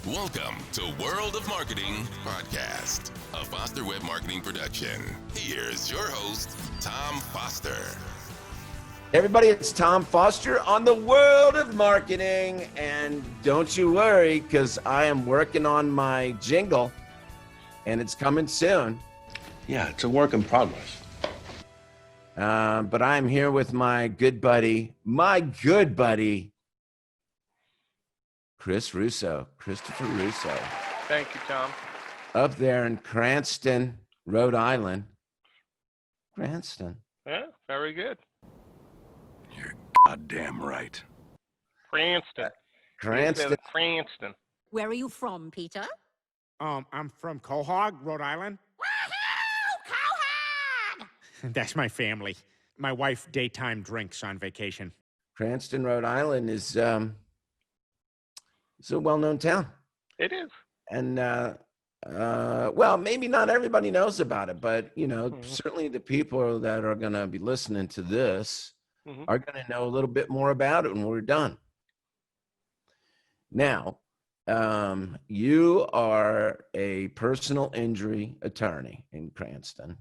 Welcome to World of Marketing Podcast, a Foster Web Marketing production. Here's your host, Tom Foster. Hey everybody, it's Tom Foster on the World of Marketing. And don't you worry, because I am working on my jingle and it's coming soon. Yeah, it's a work in progress. But I'm here with my good buddy, Christopher Russo. Thank you, Tom. Up there in Cranston, Rhode Island. Cranston. Yeah, very good. You're goddamn right. Cranston. Cranston. Where are you from, Peter? I'm from Quahog, Rhode Island. Woohoo! Quahog! That's my family. My wife daytime drinks on vacation. Cranston, Rhode Island is a well-known town. It is. And, well, maybe not everybody knows about it, but, certainly the people that are going to be listening to this are going to know a little bit more about it when we're done. Now, you are a personal injury attorney in Cranston.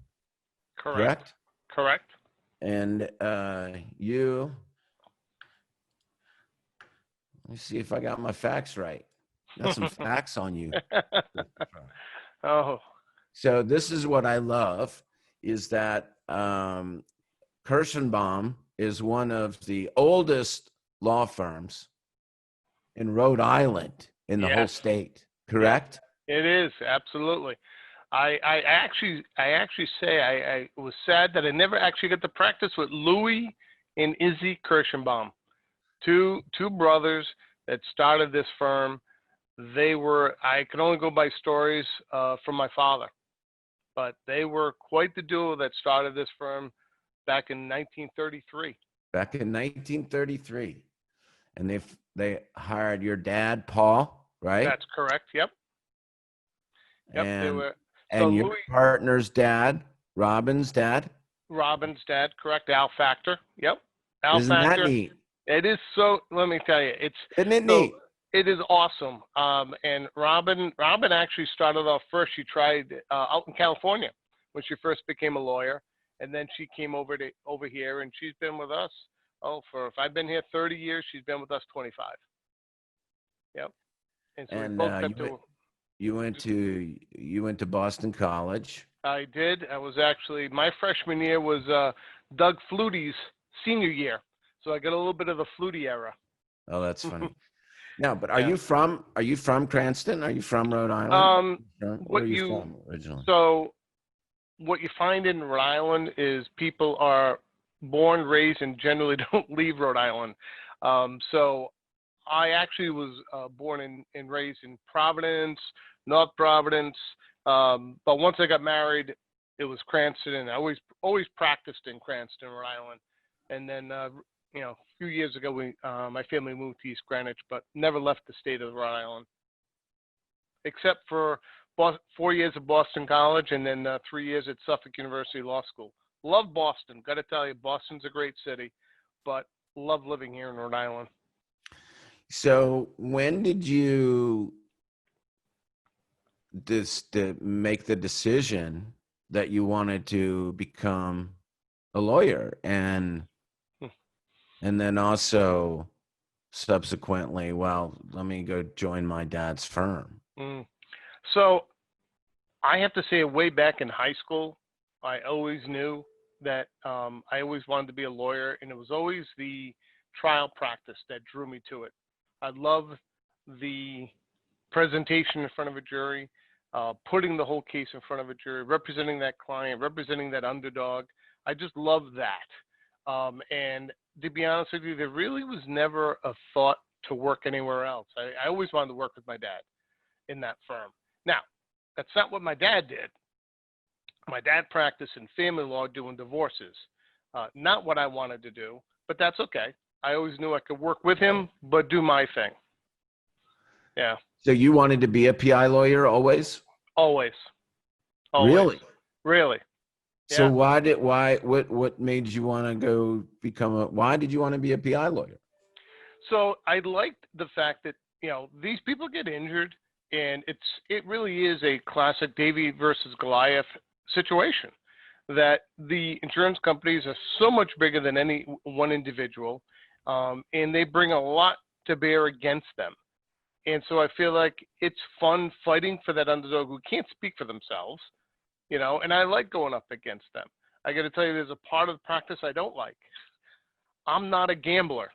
Correct. And let me see if I got my facts right. Got some facts on you. Oh. So this is what I love, is that Kirshenbaum is one of the oldest law firms in Rhode Island in the whole state, correct? It is, absolutely. I actually say I was sad that I never actually got to practice with Louis and Izzy Kirshenbaum, two brothers that started this firm. I can only go by stories from my father, but they were quite the duo that started this firm back in 1933. Back in 1933. And they hired your dad, Paul, right? That's correct. Yep. And, they were. And your partner's dad, Robin's dad? Robin's dad, correct. Al Factor. Yep. Al Isn't Factor. that neat? It is so, let me tell you, Isn't it neat? It is awesome. And Robin actually started off first. She tried out in California when she first became a lawyer. And then she came over here, and she's been with us. If I've been here 30 years, she's been with us 25. Yep. And so we both got to. You went to Boston College. I did. My freshman year was Doug Flutie's senior year. So I got a little bit of the Flutie era. Oh, that's funny. No, but are you from Cranston? Are you from Rhode Island? Where are you from originally? So what you find in Rhode Island is people are born, raised, and generally don't leave Rhode Island. So I actually was born and raised in Providence, North Providence. But once I got married, it was Cranston, and I always practiced in Cranston, Rhode Island. And then, a few years ago, my family moved to East Greenwich, but never left the state of Rhode Island, except for 4 years at Boston College and then 3 years at Suffolk University Law School. Love Boston. Got to tell you, Boston's a great city, but love living here in Rhode Island. So when did you make the decision that you wanted to become a lawyer, and then also subsequently, well, let me go join my dad's firm? So I have to say, way back in high school, I always knew that I always wanted to be a lawyer, and it was always the trial practice that drew me to it. I love the presentation in front of a jury, putting the whole case in front of a jury, representing that client, representing that underdog. I just love that. And to be honest with you, there really was never a thought to work anywhere else. I always wanted to work with my dad in that firm. Now, that's not what my dad did. My dad practiced in family law doing divorces. Not what I wanted to do, but that's okay. I always knew I could work with him, but do my thing. Yeah. So you wanted to be a PI lawyer always? Always. Really? Really. Yeah. So what made you want to go why did you want to be a PI lawyer? So I liked the fact that, these people get injured And it really is a classic David versus Goliath situation, that the insurance companies are so much bigger than any one individual, and they bring a lot to bear against them. And so I feel like it's fun fighting for that underdog who can't speak for themselves, and I like going up against them. I got to tell you, there's a part of the practice I don't like. I'm not a gambler.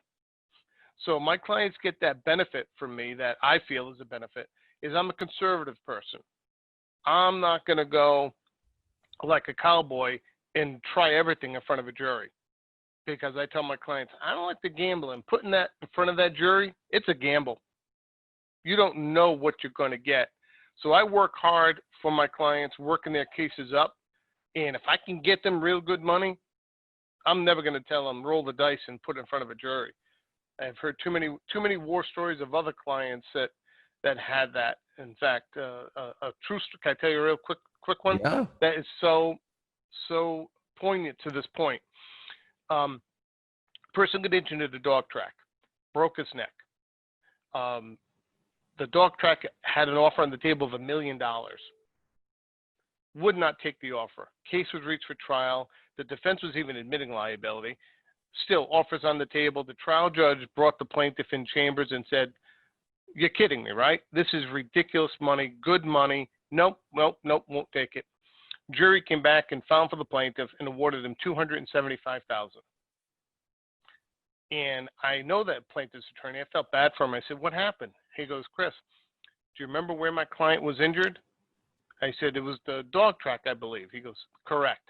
So my clients get that benefit from me that I feel is a benefit, is I'm a conservative person. I'm not going to go like a cowboy and try everything in front of a jury, because I tell my clients, I don't like the gambling. Putting that in front of that jury, it's a gamble. You don't know what you're going to get. So I work hard for my clients, working their cases up. And if I can get them real good money, I'm never going to tell them roll the dice and put it in front of a jury. I've heard too many war stories of other clients that had that. In fact, a true story. Can I tell you a real quick one? Yeah. That is so poignant to this point. Person got injured at the dog track, broke his neck. The dog track had an offer on the table of $1 million. Would not take the offer. Case was reached for trial. The defense was even admitting liability. Still, offers on the table. The trial judge brought the plaintiff in chambers and said, "You're kidding me, right? This is ridiculous money, good money. Nope, won't take it." Jury came back and found for the plaintiff and awarded him $275,000. And I know that plaintiff's attorney. I felt bad for him. I said, "What happened?" He goes, "Chris, do you remember where my client was injured?" I said, "It was the dog track, I believe." He goes, "Correct.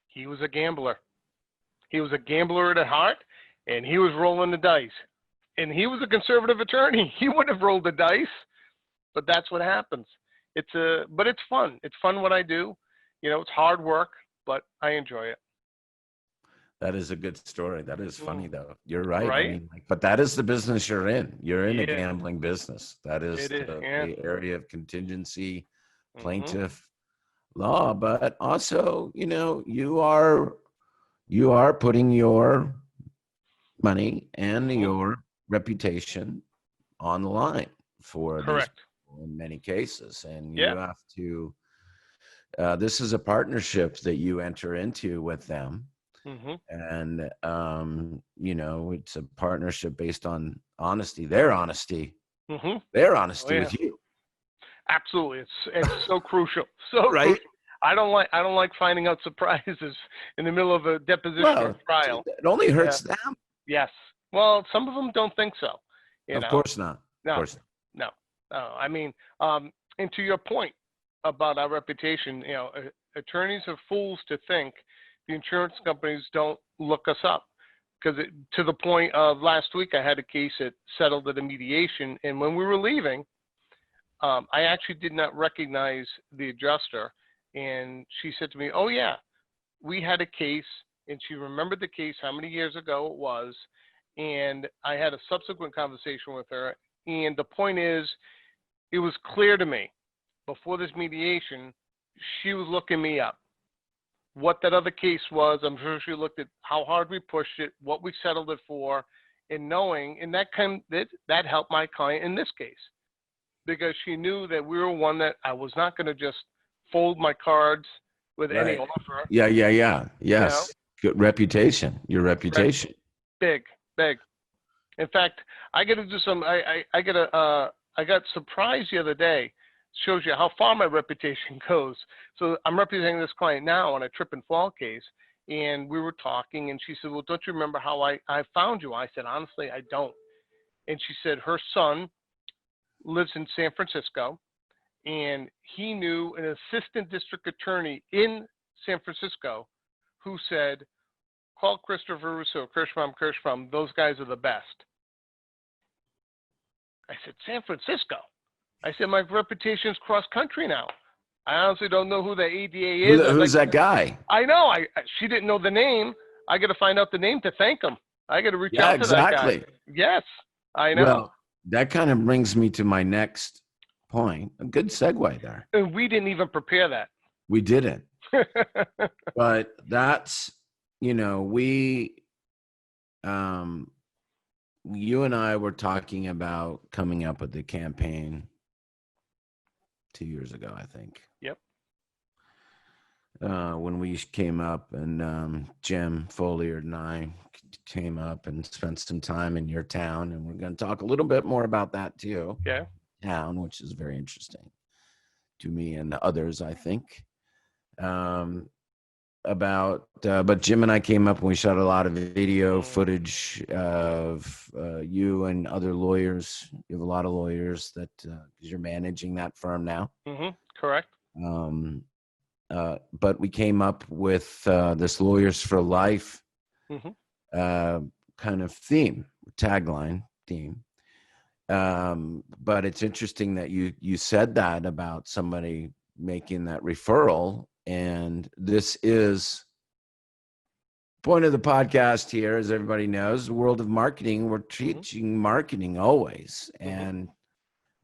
He was a gambler. He was a gambler at heart, and he was rolling the dice. And he was a conservative attorney. He wouldn't have rolled the dice, but that's what happens. But it's fun. It's fun what I do. It's hard work, but I enjoy it." That is a good story. That is funny, though. You're right. Right? I mean, but that is the business you're in. You're in a Yeah. gambling business. That is It is, yeah. the area of contingency, Mhm. plaintiff law. But also, you are putting your money and your reputation on the line for Correct. these people in many cases, and you Yeah. have to. This is a partnership that you enter into with them. Hmm. And it's a partnership based on honesty, their honesty, Hmm. their honesty yeah. with you. Absolutely. It's so crucial. So Right. crucial. I don't like finding out surprises in the middle of a deposition or trial. It only hurts them. Yes. Well, some of them don't think so. Of course not. No. Of course No. I mean, and to your point about our reputation, attorneys are fools to think the insurance companies don't look us up. Because to the point of last week, I had a case that settled at a mediation, and when we were leaving, I actually did not recognize the adjuster, and she said to me, "Oh yeah, we had a case," and she remembered the case, how many years ago it was, and I had a subsequent conversation with her, and the point is, it was clear to me, before this mediation, she was looking me up. What that other case was, I'm sure she looked at how hard we pushed it, what we settled it for, and knowing, and that helped my client in this case, because she knew that we were one that I was not going to just fold my cards with any offer. Yeah. Yes. Good reputation. Your reputation. Big. In fact, I got to do some. I got surprised the other day. Shows you how far my reputation goes. So I'm representing this client now on a trip and fall case, and we were talking, and she said, "Well, don't you remember how I found you?" I said, "Honestly, I don't." And she said her son lives in San Francisco, and he knew an assistant district attorney in San Francisco who said, "Call Christopher Russo, Kirshenbaum. Those guys are the best." I said, "San Francisco?" I said, "My reputation's cross country now. I honestly don't know who the ADA is." Who's that guy? I know. She didn't know the name. I got to find out the name to thank him. I got to reach out to that guy. Yes, I know. Well, that kind of brings me to my next point. A good segue there. And we didn't even prepare that. We didn't. But that's, we, you and I were talking about coming up with the campaign 2 years ago, I think. Yep. When we came up, and Jim Foliard and I came up and spent some time in your town, and we're going to talk a little bit more about that too. Yeah. Town, which is very interesting to me and others, I think. But Jim and I came up and we shot a lot of video footage of you and other lawyers. You have a lot of lawyers that because you're managing that firm now. Correct. But we came up with this Lawyers for Life kind of tagline theme. But it's interesting that you said that about somebody making that referral. And this is point of the podcast here, as everybody knows, the world of marketing. We're teaching marketing always. And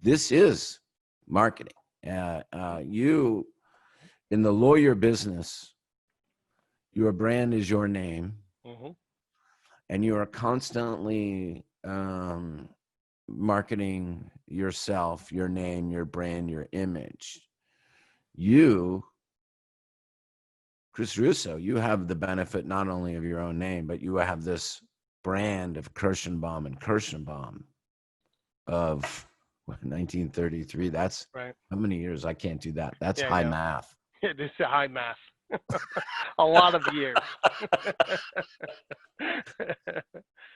this is marketing. You, in the lawyer business, your brand is your name. And you are constantly marketing yourself, your name, your brand, your image. You, Chris Russo, you have the benefit not only of your own name, but you have this brand of Kirshenbaum Kirshenbaum of 1933. That's right. How many years? I can't do that. That's high math. It is high math. A lot of years.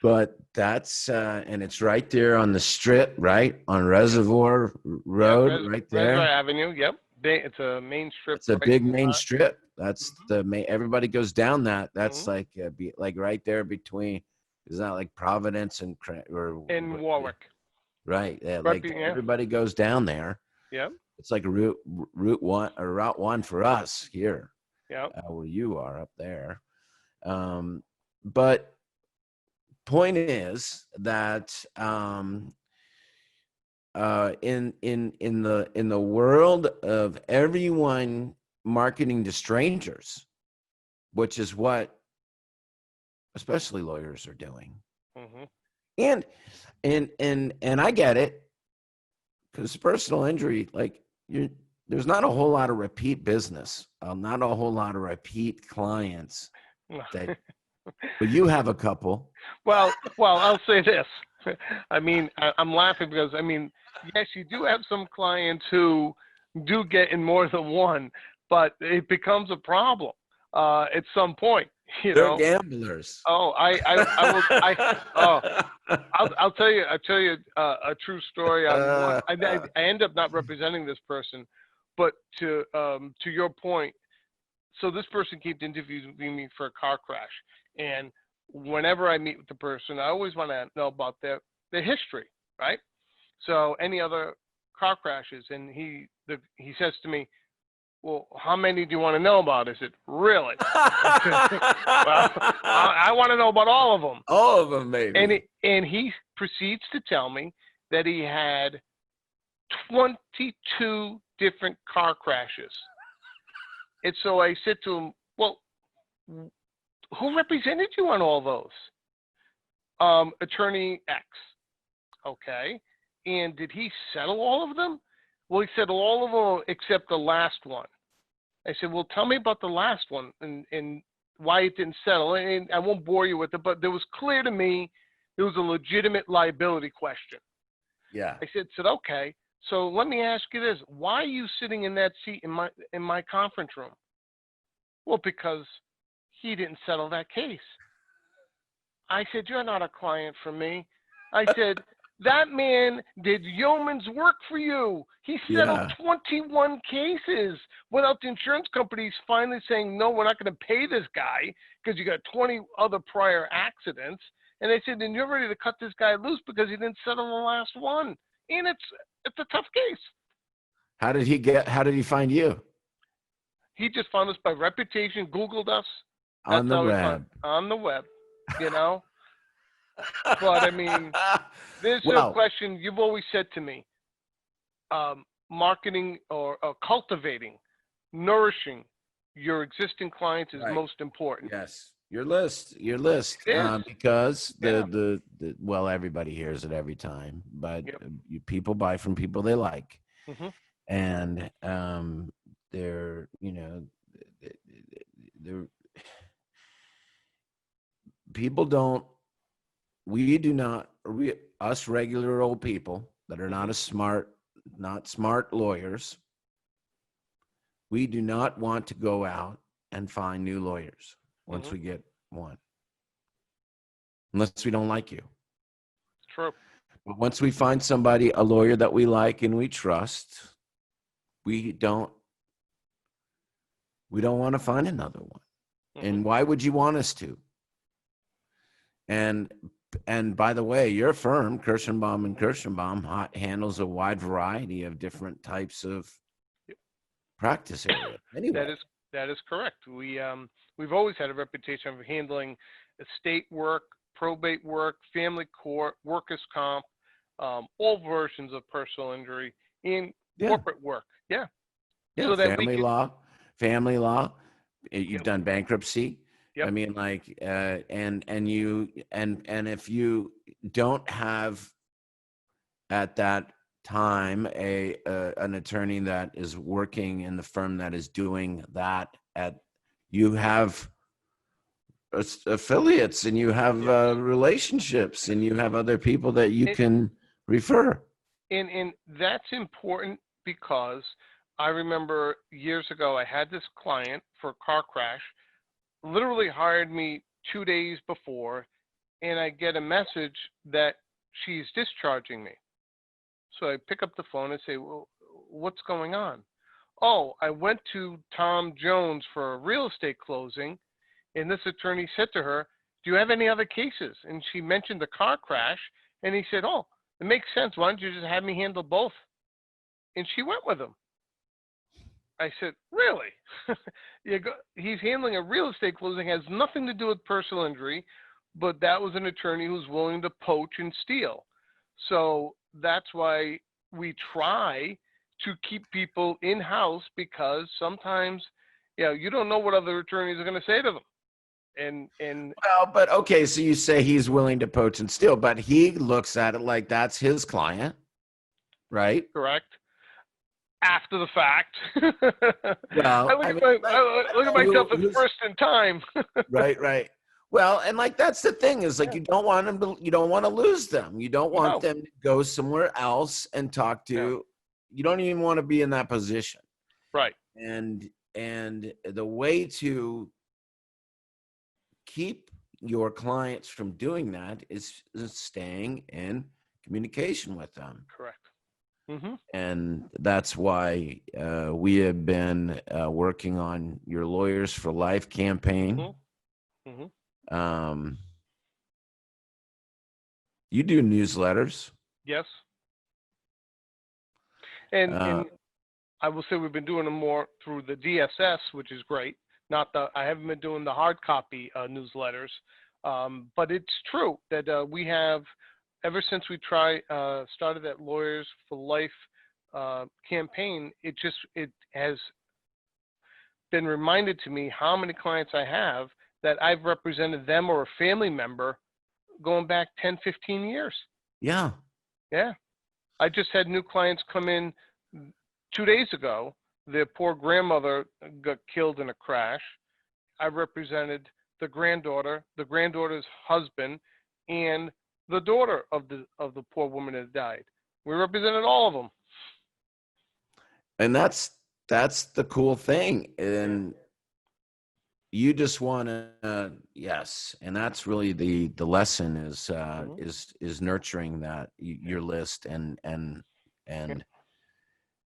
But that's and it's right there on the strip, right on Reservoir Road, right there. Reservoir Avenue. Yep. It's a main strip. It's a big main strip. That's the main. Everybody goes down that. That's like right there between. Is that like Providence and Warwick? Right. Yeah, like everybody goes down there. Yeah. It's like Route 1 or Route 1 for us here. Yeah. Where you are up there. But point is that in the world of everyone marketing to strangers, which is what especially lawyers are doing, and I get it, because personal injury, like there's not a whole lot of repeat business, not a whole lot of repeat clients. But you have a couple. Well, I'll say this. I mean, I'm laughing because, I mean, yes, you do have some clients who do get in more than one, but it becomes a problem at some point. They're gamblers. Oh, I'll tell you a true story. I end up not representing this person, but to your point, so this person keeps interviewing me for a car crash, and whenever I meet with the person, I always want to know about their history, right? So any other car crashes, and he says to me, well, how many do you want to know about? Is it really? Well, I want to know about all of them. All of them, maybe. And he proceeds to tell me that he had 22 different car crashes. And so I said to him, well, who represented you on all those? Attorney X. Okay. And did he settle all of them? Well, he said all of them except the last one. I said, well, tell me about the last one and why it didn't settle. And I won't bore you with it, but there was clear to me there was a legitimate liability question. Yeah. I said, okay, so let me ask you this. Why are you sitting in that seat in my conference room? Well, because he didn't settle that case. I said, you're not a client for me. I said, that man did yeoman's work for you. He settled 21 cases without the insurance companies finally saying, no, we're not going to pay this guy because you got 20 other prior accidents. And they said, then you're ready to cut this guy loose because he didn't settle the last one. And it's a tough case. How did he find you? He just found us by reputation, Googled us. On the web. On the web, you know. But I mean, there's a question you've always said to me: marketing or cultivating, nourishing your existing clients is most important. Yes, your list, because well, everybody hears it every time, but people buy from people they like, and they're, you know, they're people don't we do not we us regular old people that are not smart lawyers, we do not want to go out and find new lawyers once we get one, unless we don't like you. True. But once we find somebody, a lawyer that we like and we trust, we don't want to find another one. And why would you want us to? And by the way, your firm, Kirshenbaum Kirshenbaum, handles a wide variety of different types of practice areas. Anyway, that is correct. We've always had a reputation of handling estate work, probate work, family court, workers' comp, all versions of personal injury, and corporate work. Yeah. So that family law. You've done bankruptcy. Yep. I mean, like, and if you don't have at that time an attorney that is working in the firm that is doing that, you have affiliates and you have relationships and you have other people that you can refer. And that's important because I remember years ago I had this client for a car crash, literally hired me 2 days before, and I get a message that she's discharging me. So I pick up the phone and say, well, what's going on? Oh, I went to Tom Jones for a real estate closing, and this attorney said to her, do you have any other cases? And she mentioned the car crash, and he said, oh, it makes sense. Why don't you just have me handle both? And she went with him. I said, really? He's handling a real estate closing, has nothing to do with personal injury, but that was an attorney who's willing to poach and steal. So that's why we try to keep people in-house, because sometimes, you don't know what other attorneys are going to say to them. Well, but okay, so you say he's willing to poach and steal, but he looks at it like that's his client, right? Correct. After the fact. Well, I look at myself as first in time. Right. Well, and like that's the thing is like you don't want to lose them. You don't want them to go somewhere else and talk to. You don't even want to be in that position. Right. And the way to keep your clients from doing that is staying in communication with them. Correct. And that's why we have been working on your Lawyers for Life campaign. You do newsletters. Yes. And I will say we've been doing them more through the DSS, which is great. I haven't been doing the hard copy newsletters, but it's true that we have, ever since we started that Lawyers for Life campaign, it has been reminded to me how many clients I have that I've represented them or a family member going back 10, 15 years. Yeah. Yeah. I just had new clients come in 2 days ago. Their poor grandmother got killed in a crash. I represented the granddaughter, the granddaughter's husband, and the daughter of the poor woman that died. We represented all of them. And that's the cool thing. And you just want to, yes. And that's really the lesson is nurturing that your list and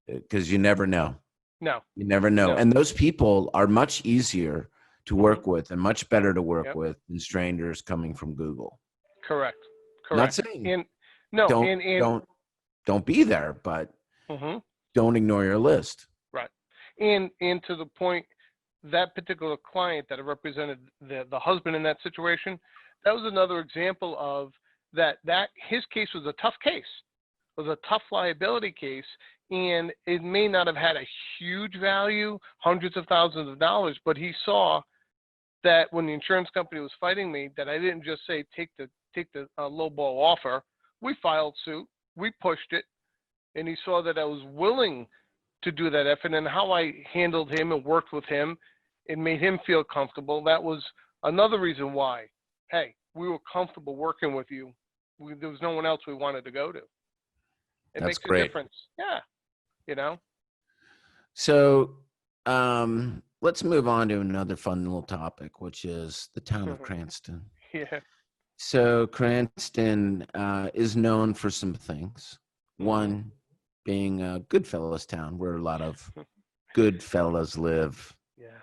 because you never know. No. You never know. No. And those people are much easier to work with and much better to work with than strangers coming from Google. Correct. Not saying don't be there, but don't ignore your list. Right. And to the point, that particular client that I represented, the husband in that situation, that was another example of that his case was a tough case. It was a tough liability case, and it may not have had a huge value, hundreds of thousands of dollars, but he saw that when the insurance company was fighting me, that I didn't just say take the lowball offer. We filed suit, we pushed it, and he saw that I was willing to do that effort, and how I handled him and worked with him and made him feel comfortable. That was another reason why, hey, we were comfortable working with you. There was no one else we wanted to go to. It That's makes great. a difference. Yeah. You know? So let's move on to another fun little topic, which is the town of Cranston. Yeah. So Cranston is known for some things. One being a Goodfellas town where a lot of good fellas live. Yeah.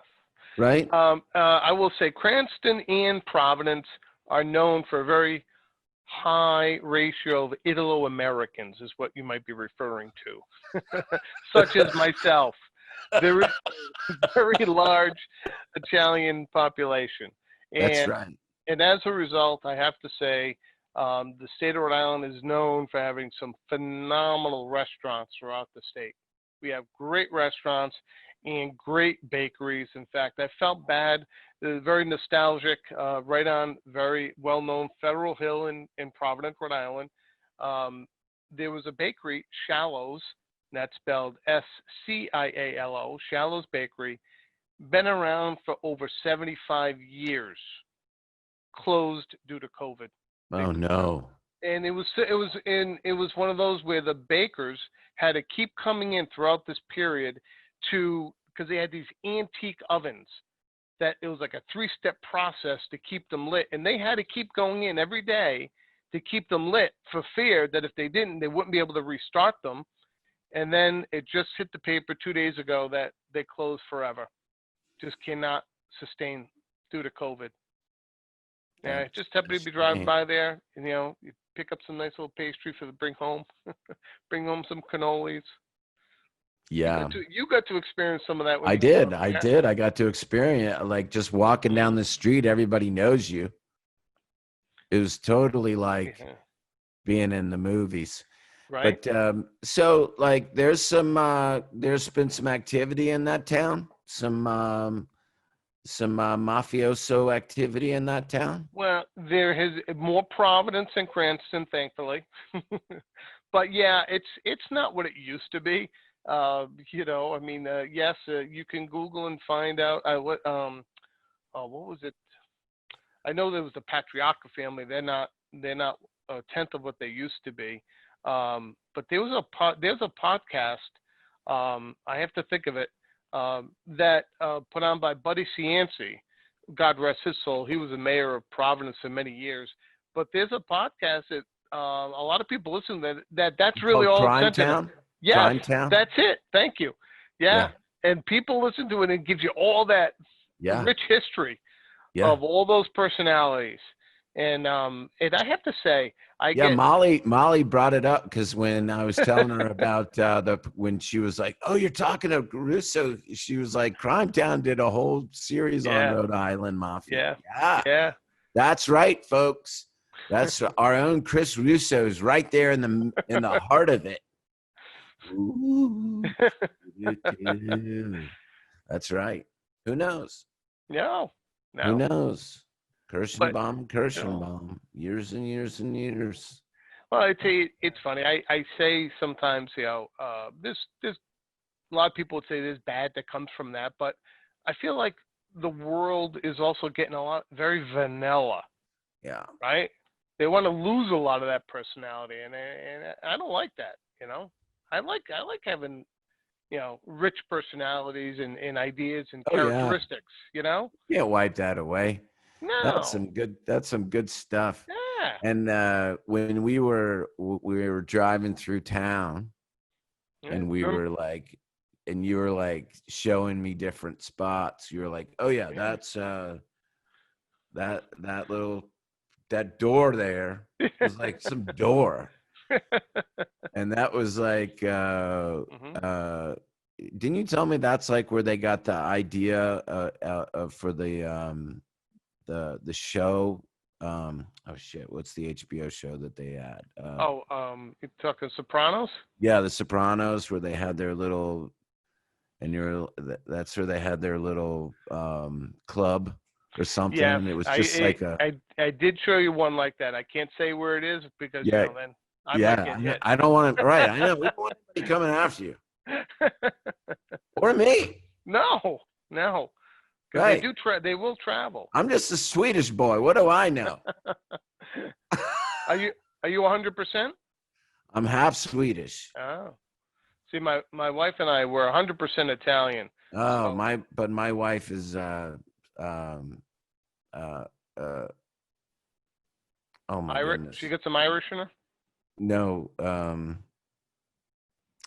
Right? I will say Cranston and Providence are known for a very high ratio of Italo-Americans, is what you might be referring to, such as myself. There is a very large Italian population. That's right. And as a result, I have to say, the state of Rhode Island is known for having some phenomenal restaurants throughout the state. We have great restaurants and great bakeries. In fact, I felt bad. Very nostalgic, right on very well-known Federal Hill in Providence, Rhode Island. There was a bakery, Shallows, and that's spelled S-C-I-A-L-O, Shallows Bakery, been around for over 75 years, closed due to COVID. Oh no. And it was one of those where the bakers had to keep coming in throughout this period because they had these antique ovens that it was like a 3-step process to keep them lit. And they had to keep going in every day to keep them lit for fear that if they didn't, they wouldn't be able to restart them. And then it just hit the paper 2 days ago that they closed forever. Just cannot sustain due to COVID. Yeah, just happened to be driving by there, and you pick up some nice little pastry for the bring home, bring home some cannolis. Yeah, you got to experience some of that. I did. I got to experience it. Like just walking down the street, everybody knows you. It was totally like being in the movies. Right. But so like there's been some activity in that town, some mafioso activity in that town. Well, there has more Providence than Cranston, thankfully. But yeah, it's not what it used to be. Yes, you can Google and find out. What was it? I know there was the Patriarca family. They're not a tenth of what they used to be. But there's a podcast. I have to think of it. That put on by Buddy Cianci, God rest his soul. He was the mayor of Providence for many years. But there's a podcast that a lot of people listen to. That's really all Crime Town. Yes, Crime Town. that's it. Thank you. Yeah, and people listen to it and it gives you all that rich history of all those personalities. And I have to say, Molly brought it up because when I was telling her about when she was like, "Oh, you're talking to Russo," she was like, "Crime Town did a whole series on Rhode Island Mafia." Yeah. That's right, folks. That's our own Chris Russo is right there in the heart of it. Ooh. That's right. Who knows? No. Who knows? Kirshenbaum, years and years and years. Well, I tell you, it's funny. I say sometimes, there's a lot of people would say there's bad that comes from that, but I feel like the world is also getting very vanilla. Yeah. Right? They want to lose a lot of that personality, and I don't like that. I like having rich personalities and ideas and characteristics. Yeah. Can't wipe that away. No. That's some good stuff. Yeah. And when we were driving through town, and we were like, and you were like showing me different spots. You were like, "Oh yeah, that's that door there was like some door," and that was like, didn't you tell me that's like where they got the idea for the show? Oh shit, what's the HBO show that they had? You're talking Sopranos? Yeah, the Sopranos, where they had their little, that's where they had their little club or something. Yeah, and it was just I did show you one like that. I can't say where it is because then I might get hit. I don't want to. Right, I know we don't want anybody coming after you. Or me. No, no, because Right. they will travel. I'm just a Swedish boy. What do I know? Are you 100%? I'm half Swedish. Oh, see, my wife and I were 100% Italian. Oh, So, my wife is um uh oh my Irish. goodness. She got some Irish in her. No,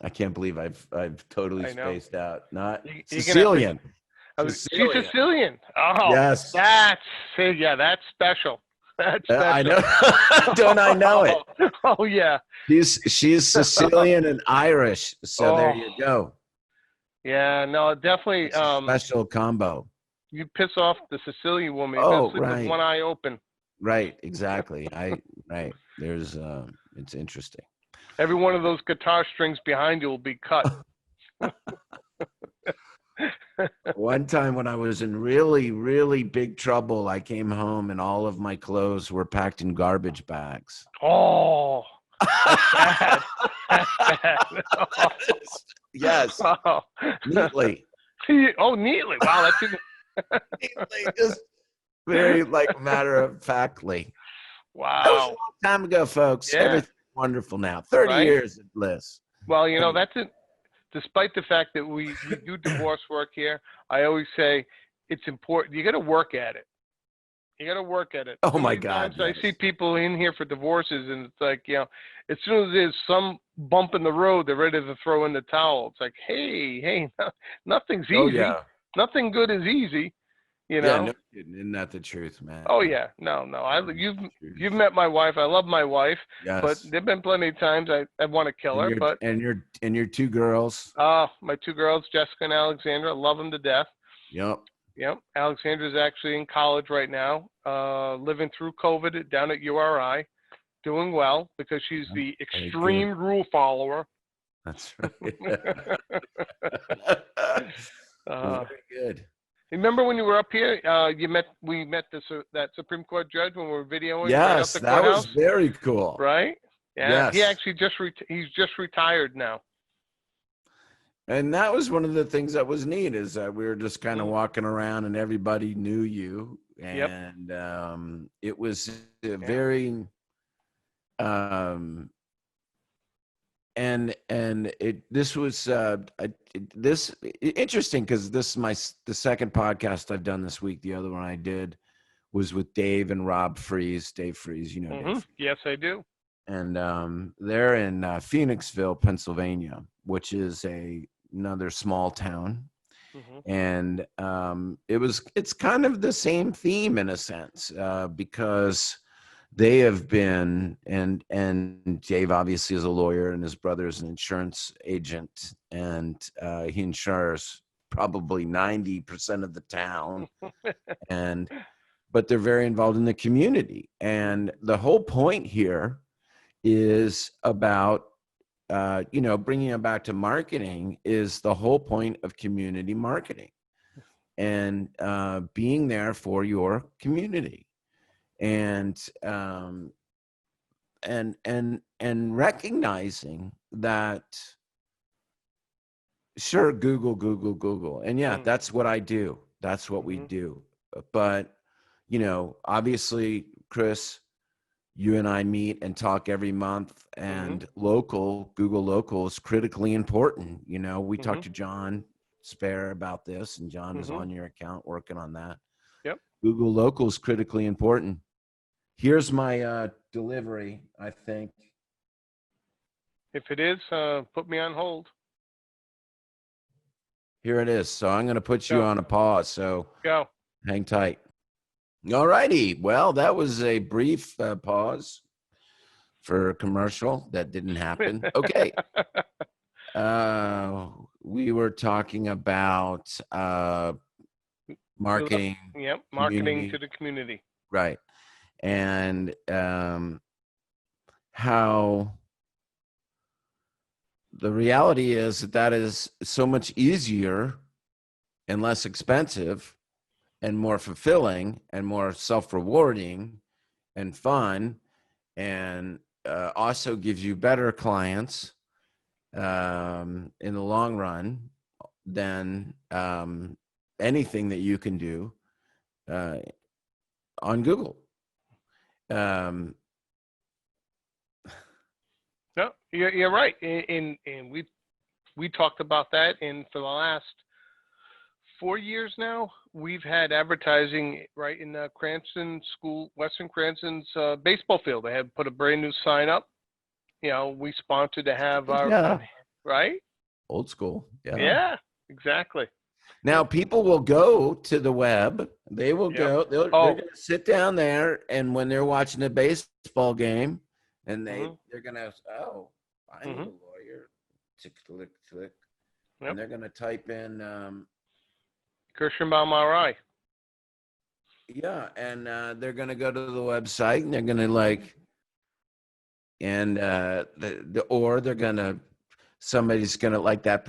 I can't believe I've totally I know. spaced out. Not You're gonna have to. Sicilian. She's Sicilian. Sicilian. Oh, Yes. yeah, that's special. That's I special. know. Don't I know it? Oh yeah. She's Sicilian and Irish. So there you go. Yeah, no, definitely. It's a special combo. You piss off the Sicilian woman, you're Oh, gonna sleep with one eye open. Right, exactly. Right. There's it's interesting. Every one of those guitar strings behind you will be cut. One time when I was in really, really big trouble, I came home and all of my clothes were packed in garbage bags. Oh, that's bad. That's bad. Yes, Oh. neatly. Oh, neatly. Wow, that's even... Neatly, just very like matter of factly. That was a Wow. long time ago, folks. Yeah. Everything's wonderful now. 30 Right? years of bliss. Well, you know, that's it. Despite the fact that we do divorce work here, I always say it's important. You got to work at it. You got to work at it. Oh Too my many God! times I see people in here for divorces, and it's like, you know, as soon as there's some bump in the road, they're ready to throw in the towel. It's like, hey, nothing's easy. Oh yeah. Nothing good is easy. You Yeah, know. no kidding. Isn't that the truth, man? Oh yeah, no. You've met my wife. I love my wife, Yes. but there've been plenty of times I want to kill her. But and your two girls. my two girls, Jessica and Alexandra, love them to death. Yep. Yep. Alexandra's actually in college right now, living through COVID down at URI, doing well because she's the extreme rule follower. That's right. Very good. Remember when you were up here? We met that Supreme Court judge when we were videoing. Yes, right off the that was courthouse? very cool. Right? Yeah. Yes. He actually he's just retired now. And that was one of the things that was neat is that we were just kind of walking around and everybody knew you, and it was very this was interesting because this is the second podcast I've done this week. The other one I did was with Dave and Rob Freeze. Dave Freeze, you know. Mm-hmm. Dave. Yes, I do. And they're in Phoenixville, Pennsylvania, which is another small town. Mm-hmm. And it's kind of the same theme in a sense, because they have been, and Dave obviously is a lawyer and his brother is an insurance agent, and he insures probably 90% of the town. But they're very involved in the community. And the whole point here is about, bringing it back to marketing is the whole point of community marketing, and being there for your community, and recognizing that, sure, Google. And yeah, that's what I do. That's what we do. But, obviously, Chris, you and I meet and talk every month, and Google Local is critically important. We talked to John Spare about this, and John is on your account working on that. Yep. Google Local is critically important. Here's my delivery, I think. If it is, put me on hold. Here it is. So I'm going to put you on a pause. So go. Hang tight. All righty. Well, that was a brief pause for a commercial that didn't happen. Okay. We were talking about marketing. Yep, marketing to the community. Right. And how the reality is that is so much easier and less expensive and more fulfilling and more self-rewarding and fun, and also gives you better clients in the long run than anything that you can do on Google. No, you're right. And we talked about that. And for the last 4 years now, we've had advertising right in Cranston School, Western Cranston's baseball field. They had put a brand new sign up. You know, we sponsored to have our, Yeah. right? Old school. Yeah, exactly. Now people will go to the web. They will Yep. go. They're Oh. going to sit down there, and when they're watching a baseball game, and they're going to I need a lawyer. Tick, click, click, and they're going to type in Kirshenbaum RI. Yeah, and they're going to go to the website, and they're going to like, and or they're going to. Somebody's going to like that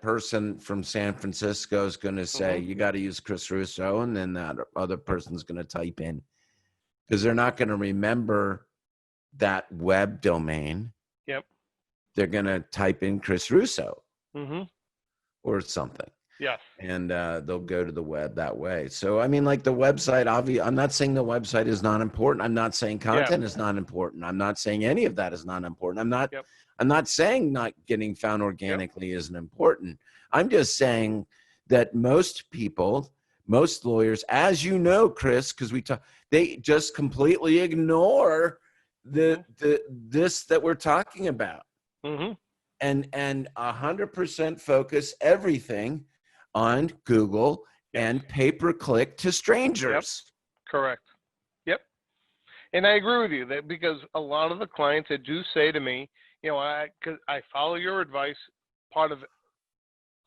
person from San Francisco is going to say, you got to use Chris Russo. And then that other person's going to type in, because they're not going to remember that web domain. Yep. They're going to type in Chris Russo or something. Yes. And they'll go to the web that way. So, I mean, like the website, obviously, I'm not saying the website is not important. I'm not saying content is not important. I'm not saying any of that is not important. I'm not saying not getting found organically isn't important. I'm just saying that most people, most lawyers, as you know, Chris, because they just completely ignore this that we're talking about, and 100% focus everything on Google and pay-per-click to strangers. Yep. Correct. Yep. And I agree with you that because a lot of the clients that do say to me, you know, because I follow your advice, part of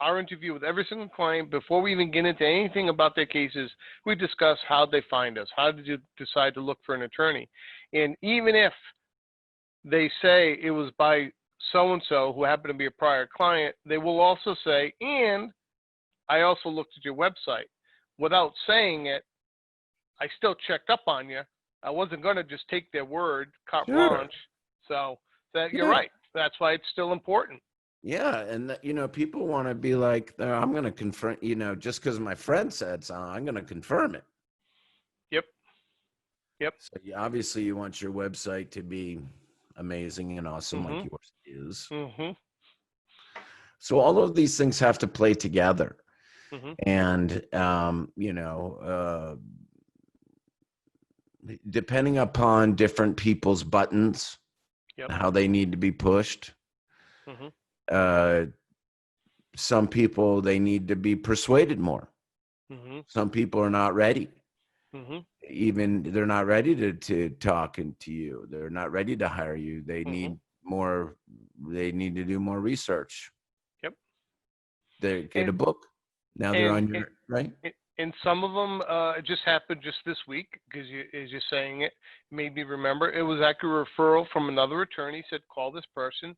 our interview with every single client, before we even get into anything about their cases, we discuss how they find us. How did you decide to look for an attorney? And even if they say it was by so-and-so who happened to be a prior client, they will also say, and I also looked at your website. Without saying it, I still checked up on you. I wasn't going to just take their word, carte blanche. So you're right. That's why it's still important. Yeah. And, you know, people want to be like, I'm going to confirm, you know, just because my friend said so, I'm going to confirm it. Yep. So obviously you want your website to be amazing and awesome like yours is. So all of these things have to play together. And, you know, depending upon different people's buttons, how they need to be pushed. Some people, they need to be persuaded more. Some people are not ready. Even they're not ready to talk to you. They're not ready to hire you. They need more. They need to do more research. They get a book. Now they're on your right. And some of them, it just happened just this week, because as you're saying it, made me remember. It was actually a referral from another attorney, said, call this person.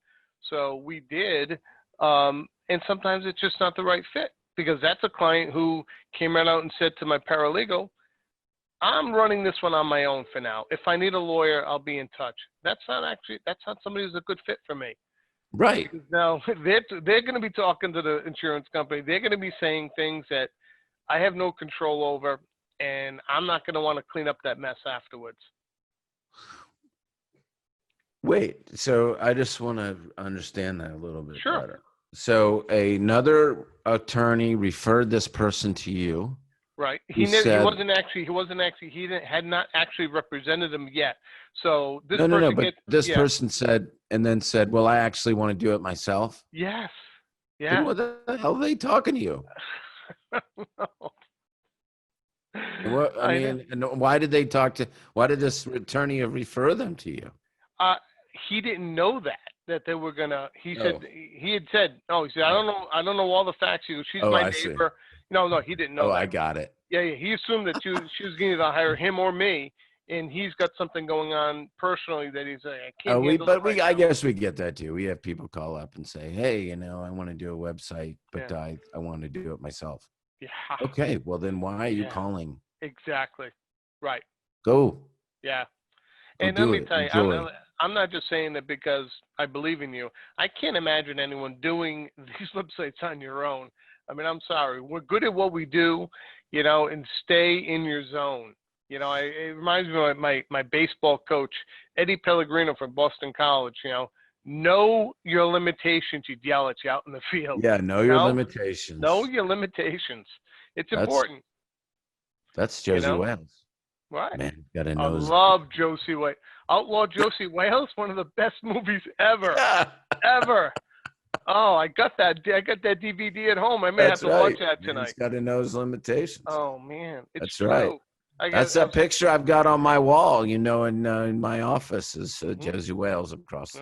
So we did. And sometimes it's just not the right fit, because that's a client who came right out and said to my paralegal, I'm running this one on my own for now. If I need a lawyer, I'll be in touch. That's not somebody who's a good fit for me. Right. Because now they're going to be talking to the insurance company. They're going to be saying things that I have no control over, and I'm not going to want to clean up that mess afterwards. Wait, so I just want to understand that a little bit better. So another attorney referred this person to you. Right. He had not actually represented him yet. So this this person said, and then said, well, I actually want to do it myself. Yes. Yeah. Then what the hell are they talking to you? No. And why did this attorney refer them to you? He didn't know that they were gonna. He had said, I don't know all the facts. He goes, she's my neighbor. No, he didn't know that. I got it. Yeah, he assumed that she was going to hire him or me, and he's got something going on personally that he's like, I can't handle it. I guess we get that too. We have people call up and say, hey, I want to do a website, but I want to do it myself. Yeah. Okay, well then why are you calling? Exactly. Right. Go. Yeah. And let me tell you, I'm not just saying that because I believe in you. I can't imagine anyone doing these websites on your own. I mean, I'm sorry. We're good at what we do, and stay in your zone. It reminds me of my baseball coach, Eddie Pellegrino from Boston College. Know your limitations. You'd yell at you out in the field. Yeah, know your limitations. Know your limitations. It's important. That's Josie Wales. Right. Man, got a I nose. love Josie Wales. Outlaw Josie Wales, one of the best movies ever. Ever. Oh, I got that DVD at home. I may have to watch that tonight. He's got to know his limitations. Oh man, it's true. Right. That's that picture I've got on my wall. In my office is Josie Wales across.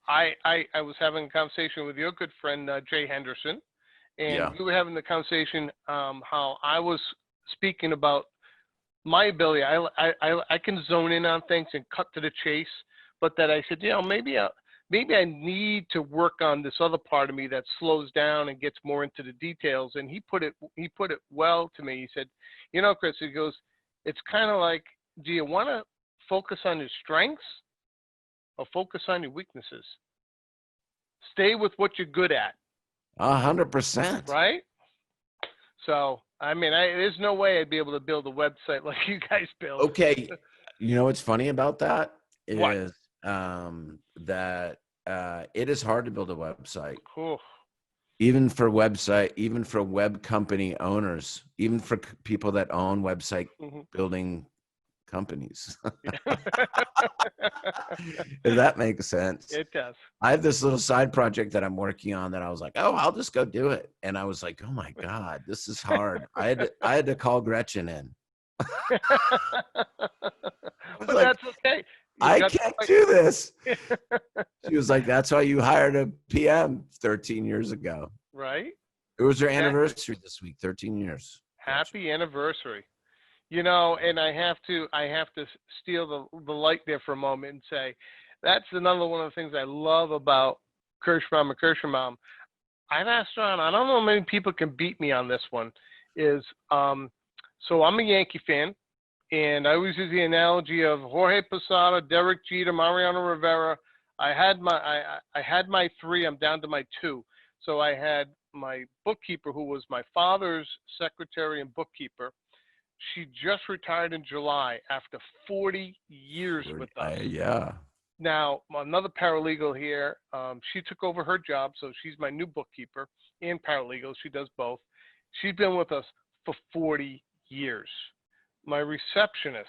I was having a conversation with your good friend Jay Henderson, and we were having the conversation how I was speaking about my ability. I can zone in on things and cut to the chase, but that I said, maybe I need to work on this other part of me that slows down and gets more into the details. And he put it well to me. He said, Chris, he goes, it's kind of like, do you want to focus on your strengths or focus on your weaknesses? Stay with what you're good at. 100%. Right? So, I mean, there's no way I'd be able to build a website like you guys build. Okay. You know what's funny about that is what? That it is hard to build a website. Cool. Even for web company owners, even for people that own website building companies. If that makes sense. It does. I have this little side project that I'm working on that I was like, oh, I'll just go do it. And I was like, oh my God, this is hard. I had to call Gretchen in. But that's okay. I can't do this. She was like, that's why you hired a PM 13 years ago. Right. It was her anniversary this week, 13 years. Happy anniversary. And I have to steal the light there for a moment and say, that's another one of the things I love about Kirshenbaum and Kirshenbaum. I've asked around, I don't know how many people can beat me on this one, so I'm a Yankee fan. And I always use the analogy of Jorge Posada, Derek Jeter, Mariano Rivera. I had my three. I'm down to my two. So I had my bookkeeper, who was my father's secretary and bookkeeper. She just retired in July after 40 years with us. Yeah. Now, another paralegal here, she took over her job, so she's my new bookkeeper and paralegal. She does both. She's been with us for 40 years. My receptionist,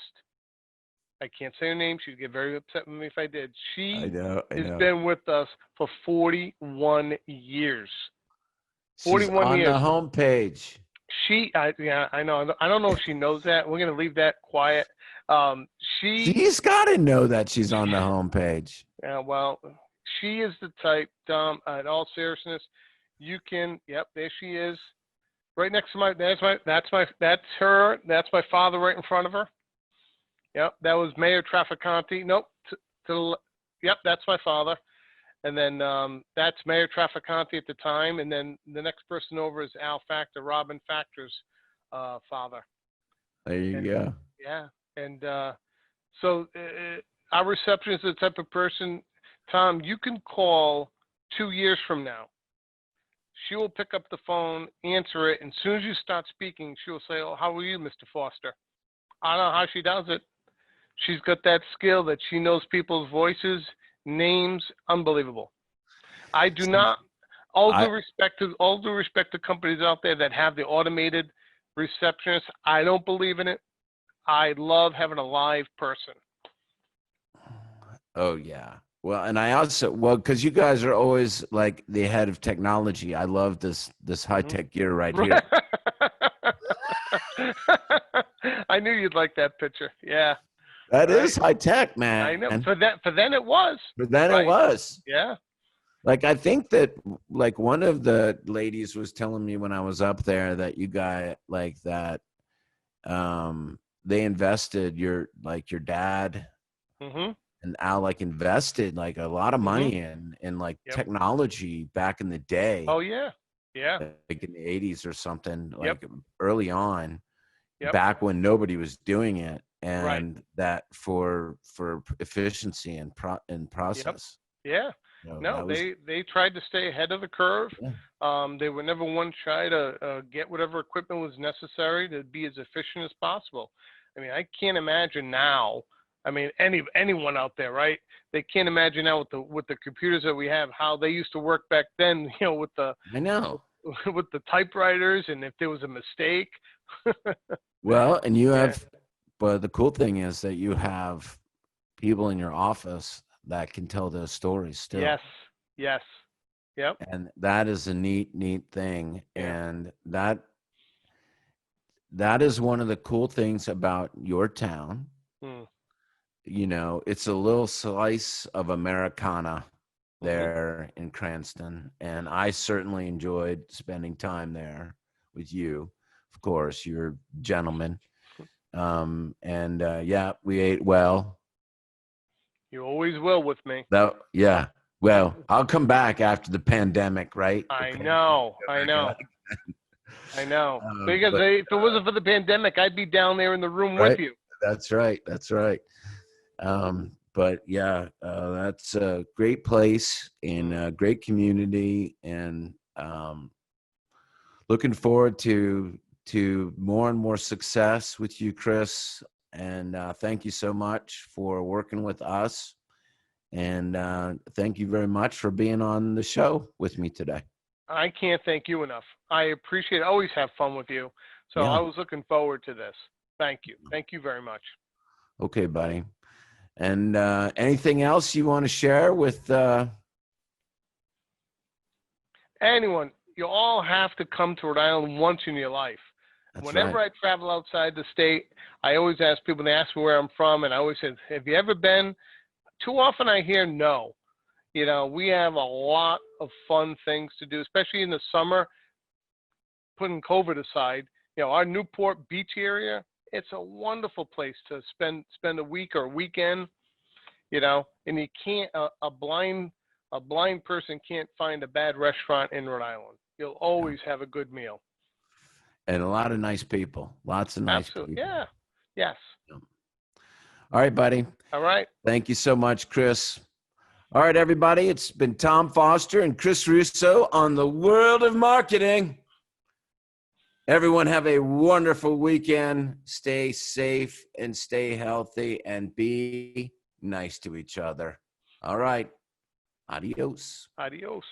I can't say her name. She'd get very upset with me if I did. She has been with us for 41 years. 41 years. On the homepage. I know. I don't know if she knows that. We're going to leave that quiet. She's got to know that she's on the homepage. Yeah, well, she is the type, Dom, in all seriousness, there she is. Right next to that's her. That's my father right in front of her. Yep, that was Mayor Trafficante. Nope. Yep, that's my father. And then that's Mayor Trafficante at the time. And then the next person over is Al Factor, Robin Factor's father. There you go. Yeah. And so our receptionist is the type of person, Tom, you can call 2 years from now. She will pick up the phone, answer it, and as soon as you start speaking, she will say, oh, how are you, Mr. Foster? I don't know how she does it. She's got that skill that she knows people's voices, names, unbelievable. I do not, all due respect to companies out there that have the automated receptionist, I don't believe in it. I love having a live person. Oh, yeah. Well, and I also, because you guys are always like the head of technology. I love this high-tech gear right here. I knew you'd like that picture. Yeah. That is high-tech, man. I know. For then it was. It was. Yeah. Like, I think that, like, one of the ladies was telling me when I was up there that you got, like, that they invested your dad and Al, like, invested, like, a lot of money in like, technology back in the day. Oh, yeah. Yeah. Like, in the 80s or something, like, early on, back when nobody was doing it. and that for efficiency and Yep. process. Yeah. So No, that was, they tried to stay ahead of the curve. yeah. They were never one try to get whatever equipment was necessary to be as efficient as possible. I mean, I can't imagine now. I mean, anyone out there, right? They can't imagine now with the computers that we have how they used to work back then. You know, with the I know. with the typewriters, and if there was a mistake. Well, and you Yeah. have, but the cool thing is that you have people in your office that can tell those stories still. Yes. Yes. Yep. And that is a neat thing. Yeah. And that is one of the cool things about your town. Mm. You know, it's a little slice of Americana there in Cranston. And I certainly enjoyed spending time there with you. Of course, you're a gentleman. Yeah, we ate well. You always will with me. Yeah. Well, I'll come back after the pandemic, right? I know. Because But, if it wasn't for the pandemic, I'd be down there in the room with you. That's right. But yeah, that's a great place and a great community, and looking forward to more and more success with you, Chris. And thank you so much for working with us. And thank you very much for being on the show with me today. I can't thank you enough. I appreciate it. I always have fun with you. So Yeah. I was looking forward to this. Thank you. Thank you very much. Okay, buddy. And anything else you want to share with Anyone, you all have to come to Rhode Island once in your life. That's Whenever right. I travel outside the state, I always ask people, they ask me where I'm from, and I always say, have you ever been? Too often I hear no. You know, we have a lot of fun things to do, especially in the summer, putting COVID aside. You know, our Newport Beach area, it's a wonderful place to spend a week or a weekend, you know, and you can't, a blind person can't find a bad restaurant in Rhode Island. You'll always have a good meal. And a lot of nice people. Lots of nice Absolutely. people. Yeah. Yes. All right, buddy. All right. Thank you so much, Chris. All right, everybody. It's been Tom Foster and Chris Russo on the World of Marketing. Everyone have a wonderful weekend. Stay safe and stay healthy and be nice to each other. All right. Adios. Adios.